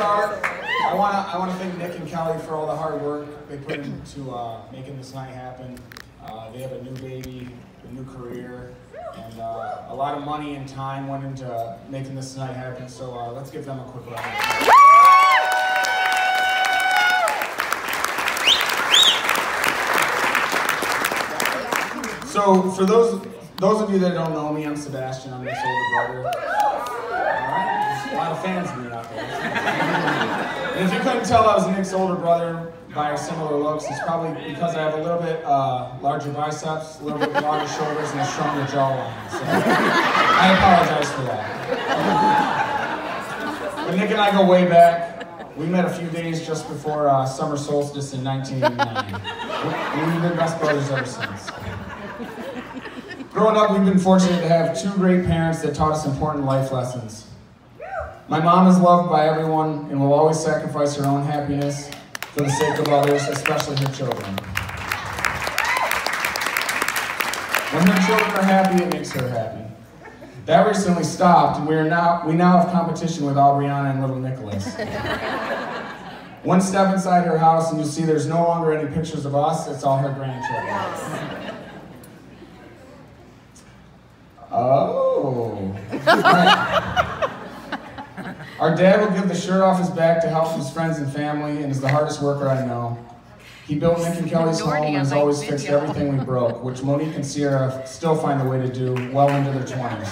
I want to thank Nick and Kelli for all the hard work they put into making this night happen. They have a new baby, a new career, and a lot of money and time went into making this night happen. So let's give them a quick round of applause. So for those of you that don't know me, I'm Sebastian. I'm Nick's older brother. All right, there's a lot of fans of me out there. And if you couldn't tell I was Nick's older brother by our similar looks, it's probably because I have a little bit larger biceps, a little bit longer shoulders, and a stronger jawline. So I apologize for that. But Nick and I go way back. We met a few days just before summer solstice in 1989. We've been best brothers ever since. Growing up, we've been fortunate to have two great parents that taught us important life lessons. My mom is loved by everyone and will always sacrifice her own happiness for the sake of others, especially her children. When her children are happy, it makes her happy. That recently stopped, and we now have competition with Aubriana and little Nicholas. One step inside her house and you'll see there's no longer any pictures of us, it's all her grandchildren. Oh. Right. Our dad will give the shirt off his back to help his friends and family and is the hardest worker I know. He built Nick and Kelli's home and has always fixed everything we broke, which Monique and Sierra still find a way to do well into their 20s.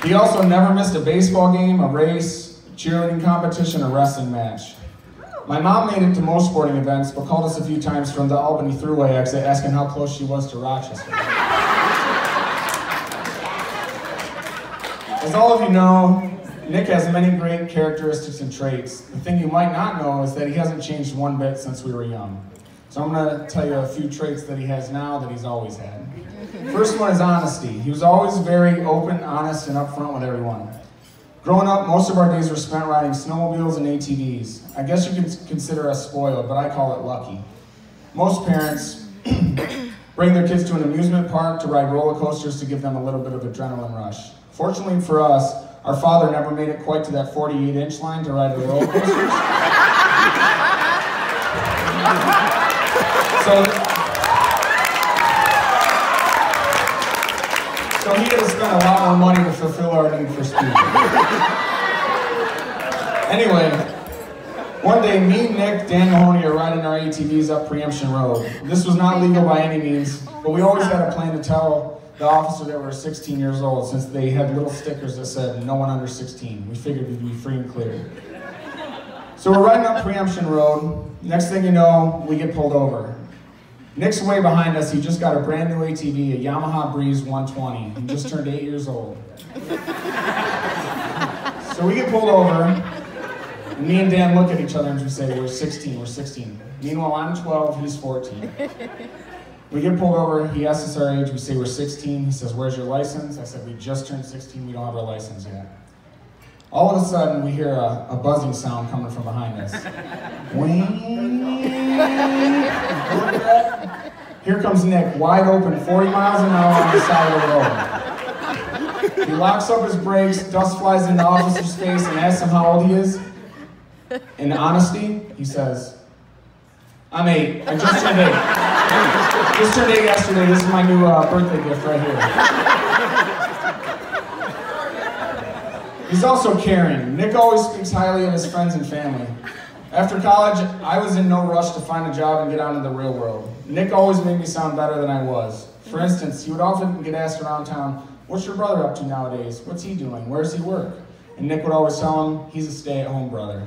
He also never missed a baseball game, a race, cheerleading competition, or wrestling match. My mom made it to most sporting events, but called us a few times from the Albany Thruway exit asking how close she was to Rochester. As all of you know, Nick has many great characteristics and traits. The thing you might not know is that he hasn't changed one bit since we were young. So I'm going to tell you a few traits that he has now that he's always had. First one is honesty. He was always very open, honest, and upfront with everyone. Growing up, most of our days were spent riding snowmobiles and ATVs. I guess you could consider us spoiled, but I call it lucky. Most parents bring their kids to an amusement park to ride roller coasters to give them a little bit of adrenaline rush. Fortunately for us, our father never made it quite to that 48-inch line to ride the roller coasters. So he had to spend a lot more money to fulfill our need for speed. Anyway, one day, me, Nick, Dan Mahoney are riding our ATVs up Preemption Road. This was not legal by any means, but we always had a plan to tell the officer that we were 16 years old, since they had little stickers that said, no one under 16. We figured we'd be free and clear. So we're riding up Preemption Road. Next thing you know, we get pulled over. Nick's way behind us. He just got a brand new ATV, a Yamaha Breeze 120. He just turned 8 years old. So we get pulled over, and me and Dan look at each other and we say, we're 16, we're 16. Meanwhile, I'm 12, he's 14. We get pulled over, he asks us our age, we say we're 16, he says, where's your license? I said, we just turned 16, we don't have our license yet. All of a sudden, we hear a buzzing sound coming from behind us. Here comes Nick, wide open, 40 miles an hour on the side of the road. He locks up his brakes, dust flies into the officer's face, and asks him how old he is. In honesty, he says, I'm 8, I just turned 8. Just turned 8 yesterday. This is my new birthday gift right here. He's also caring. Nick always speaks highly of his friends and family. After college, I was in no rush to find a job and get out into the real world. Nick always made me sound better than I was. For instance, he would often get asked around town, what's your brother up to nowadays? What's he doing? Where does he work? And Nick would always tell him, he's a stay-at-home brother.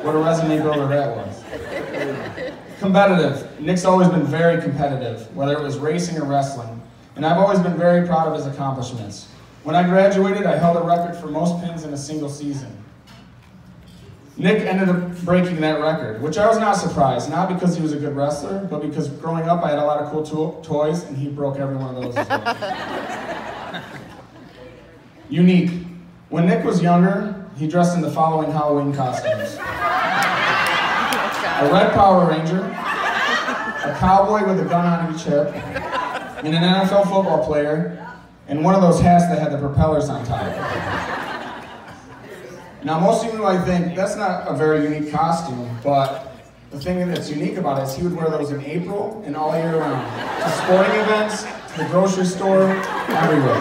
What a resume builder that was. Competitive. Nick's always been very competitive, whether it was racing or wrestling. And I've always been very proud of his accomplishments. When I graduated, I held a record for most pins in a single season. Nick ended up breaking that record, which I was not surprised, not because he was a good wrestler, but because growing up I had a lot of cool toys, and he broke every one of those as well. Unique. When Nick was younger, he dressed in the following Halloween costumes. A red Power Ranger, a cowboy with a gun on each hip, and an NFL football player, and one of those hats that had the propellers on top. Now, most of you might think that's not a very unique costume, but the thing that's unique about it is he would wear those in April and all year round. To sporting events, to the grocery store, everywhere.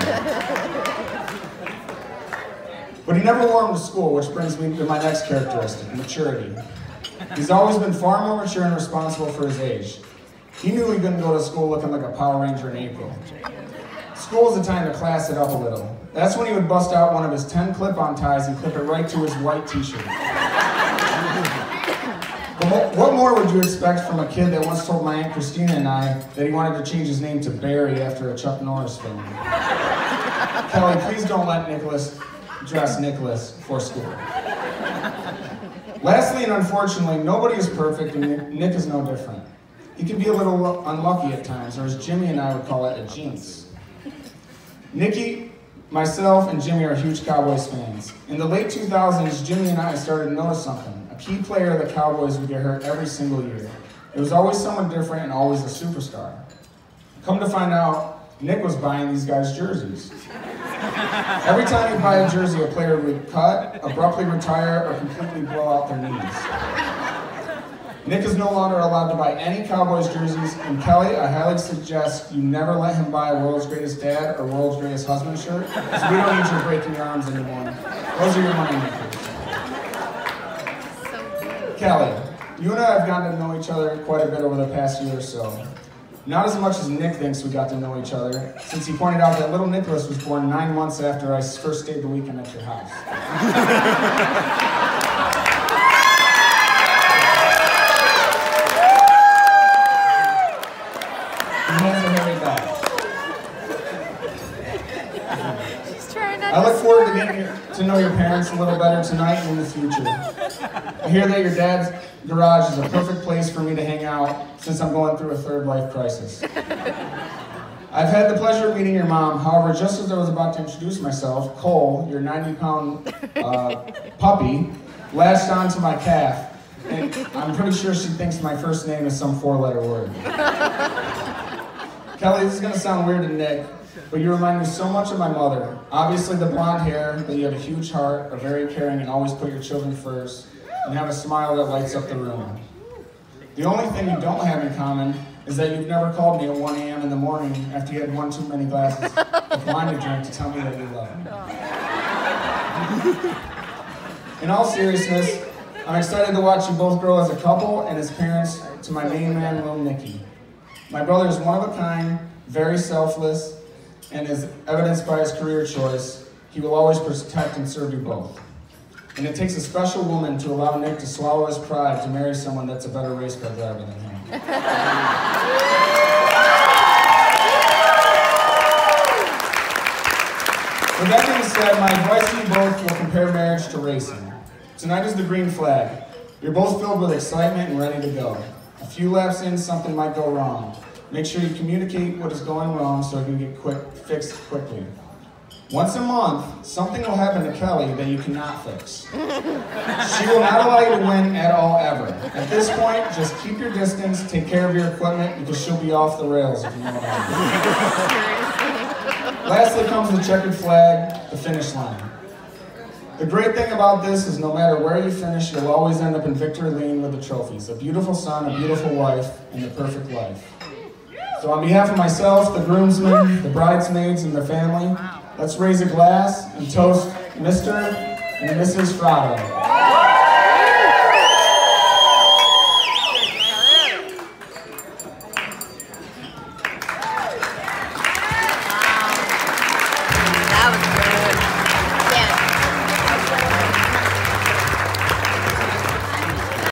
But he never wore them to school, which brings me to my next characteristic, maturity. He's always been far more mature and responsible for his age. He knew he couldn't go to school looking like a Power Ranger in April. School is the time to class it up a little. That's when he would bust out one of his 10 clip-on ties and clip it right to his white t-shirt. But what more would you expect from a kid that once told my Aunt Christina and I that he wanted to change his name to Barry after a Chuck Norris film? Kelly, please don't let Nicholas dress Nicholas for school. Lastly, and unfortunately, nobody is perfect, and Nick is no different. He can be a little unlucky at times, or as Jimmy and I would call it, a jinx. Nikki, myself, and Jimmy are huge Cowboys fans. In the late 2000s, Jimmy and I started to notice something. A key player of the Cowboys would get hurt every single year. It was always someone different and always a superstar. Come to find out, Nick was buying these guys' jerseys. Every time he'd buy a jersey, a player would cut, abruptly retire, or completely blow out their knees. Nick is no longer allowed to buy any Cowboys jerseys, and Kelly, I highly suggest you never let him buy a World's Greatest Dad or World's Greatest Husband shirt, because we don't need you breaking your arms anymore. Those are your money makers. Kelly, you and I have gotten to know each other quite a bit over the past year or so. Not as much as Nick thinks we got to know each other, since he pointed out that little Nicholas was born 9 months after I first stayed the weekend at your house. He has a hairy back. I look forward to getting to know your parents a little better tonight and in the future. I hear that your dad's garage is a perfect place for me to hang out since I'm going through a third life crisis. I've had the pleasure of meeting your mom. However, just as I was about to introduce myself, Cole, your 90-pound puppy, latched onto my calf, and I'm pretty sure she thinks my first name is some 4-letter word. Kelly, this is going to sound weird to Nick, but you remind me so much of my mother. Obviously the blonde hair, but you have a huge heart, are very caring, and always put your children first, and have a smile that lights up the room. The only thing you don't have in common is that you've never called me at 1 a.m. in the morning after you had one too many glasses of wine to drink to tell me that you love me. In all seriousness, I'm excited to watch you both grow as a couple and as parents to my main man, little Nicky. My brother is one of a kind, very selfless, and as evidenced by his career choice, he will always protect and serve you both. And it takes a special woman to allow Nick to swallow his pride to marry someone that's a better race car driver than him. With that being said, my advice to you both will compare marriage to racing. Tonight is the green flag. You're both filled with excitement and ready to go. A few laps in, something might go wrong. Make sure you communicate what is going wrong so it can get fixed quickly. Once a month, something will happen to Kelly that you cannot fix. She will not allow you to win at all, ever. At this point, just keep your distance, take care of your equipment, because she'll be off the rails if you know what I mean. Lastly comes the checkered flag, the finish line. The great thing about this is no matter where you finish, you'll always end up in victory lane with the trophies. A beautiful son, a beautiful wife, and the perfect life. So on behalf of myself, the groomsmen, the bridesmaids, and their family, let's raise a glass and toast Mr. and Mrs. Frado.